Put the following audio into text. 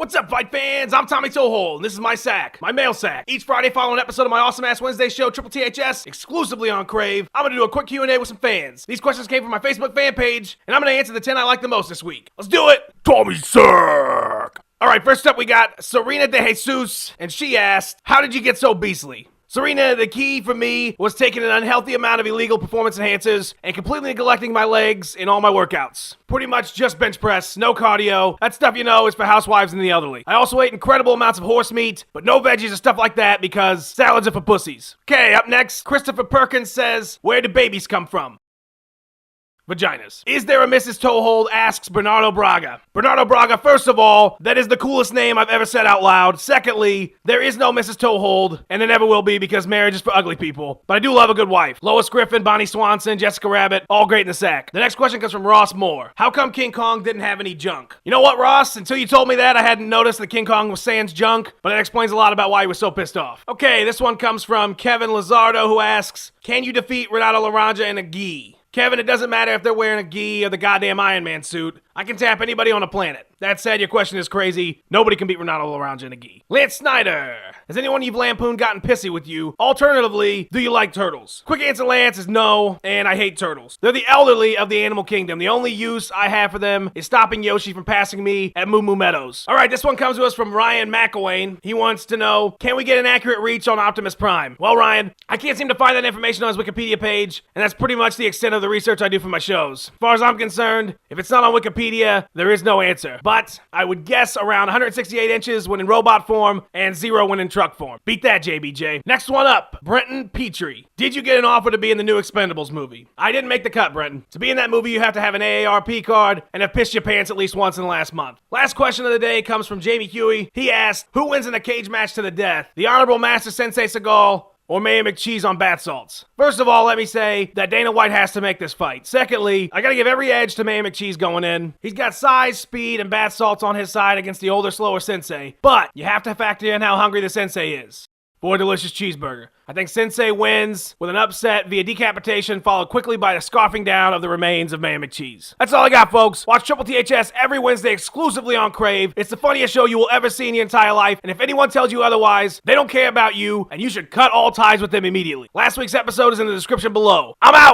What's up, fight fans? I'm Tommy Toehold, and this is my sack, my mail sack. Each Friday following an episode of my Awesome Ass Wednesday show, Triple THS, exclusively on Crave, I'm gonna do a quick Q&A with some fans. These questions came from my Facebook fan page, and I'm gonna answer the 10 I like the most this week. Let's do it! Tommy Sack! Alright, first up we got Serena De Jesus, and she asked, how did you get so beastly? Serena, the key for me was taking an unhealthy amount of illegal performance enhancers and completely neglecting my legs in all my workouts. Pretty much just bench press, no cardio. That stuff, you know, is for housewives and the elderly. I also ate incredible amounts of horse meat, but no veggies or stuff like that because salads are for pussies. Okay, up next, Christopher Perkins says, where do babies come from? Vaginas. Is there a Mrs. Toehold? Asks Bernardo Braga. Bernardo Braga, first of all, that is the coolest name I've ever said out loud. Secondly, there is no Mrs. Toehold, and there never will be because marriage is for ugly people. But I do love a good wife. Lois Griffin, Bonnie Swanson, Jessica Rabbit, all great in the sack. The next question comes from Ross Moore. How come King Kong didn't have any junk? You know what, Ross? Until you told me that, I hadn't noticed that King Kong was sans junk, but that explains a lot about why he was so pissed off. Okay, this one comes from Kevin Lazardo, who asks, can you defeat Renato Laranja in a gi? Kevin, it doesn't matter if they're wearing a gi or the goddamn Iron Man suit. I can tap anybody on the planet. That said, your question is crazy. Nobody can beat Renato Laranja in a gi. Lance Snyder. Has anyone you've lampooned gotten pissy with you? Alternatively, do you like turtles? Quick answer, Lance, is no, and I hate turtles. They're the elderly of the animal kingdom. The only use I have for them is stopping Yoshi from passing me at Moo Moo Meadows. Alright, this one comes to us from Ryan McElwain. He wants to know, can we get an accurate reach on Optimus Prime? Well, Ryan, I can't seem to find that information on his Wikipedia page, and that's pretty much the extent of the research I do for my shows. As far as I'm concerned, if it's not on Wikipedia, there is no answer. But I would guess around 168 inches when in robot form and 0 when in truck form. Beat that, JBJ. Next one up, Brenton Petrie. Did you get an offer to be in the new Expendables movie? I didn't make the cut, Brenton. To be in that movie, you have to have an AARP card and have pissed your pants at least once in the last month. Last question of the day comes from Jamie Huey. He asked, who wins in a cage match to the death? The Honorable Master Sensei Seagal or Mayor McCheese on bath salts? First of all, let me say that Dana White has to make this fight. Secondly, I gotta give every edge to Mayor McCheese going in. He's got size, speed, and bath salts on his side against the older, slower Sensei. But you have to factor in how hungry the Sensei is for a delicious cheeseburger. I think Sensei wins with an upset via decapitation, followed quickly by the scarfing down of the remains of Mayor McCheese. That's all I got, folks. Watch Triple THS every Wednesday exclusively on Crave. It's the funniest show you will ever see in your entire life, and if anyone tells you otherwise, they don't care about you, and you should cut all ties with them immediately. Last week's episode is in the description below. I'm out!